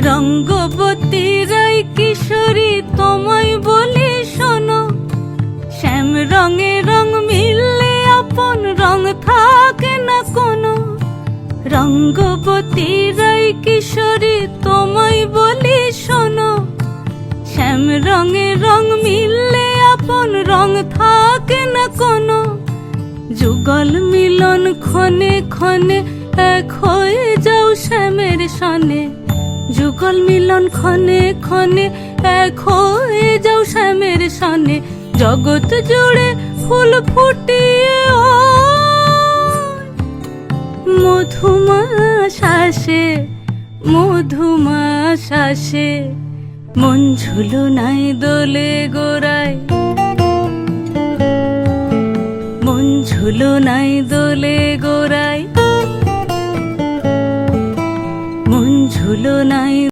রঙ্গবতী রায় কিশোরী তোমায় বলি শোনো, শ্যাম রঙে রং মিললে আপন রং থাকে না কোনো। রঙ্গবতী রায় কিশোরী তোমায় বলি শোনো, শ্যাম রঙে রং মিললে আপন রং থাকে না কোনো। যুগল মিলন ক্ষণে ক্ষণে এক হয়ে যাও শ্যামের সনে, যুগল মিলন ক্ষণে ক্ষণে এক হয়ে যাও শ্যামের সনে। জগৎ জুড়ে ফুল ফুটিয়ে ও মধুমাস আসে, মধুমাস আসে, মন ঝুলনায় দোলে গোড়ায়, মন ঝুলনায় দোলে গোড়ায়, মন ঝুলনায়।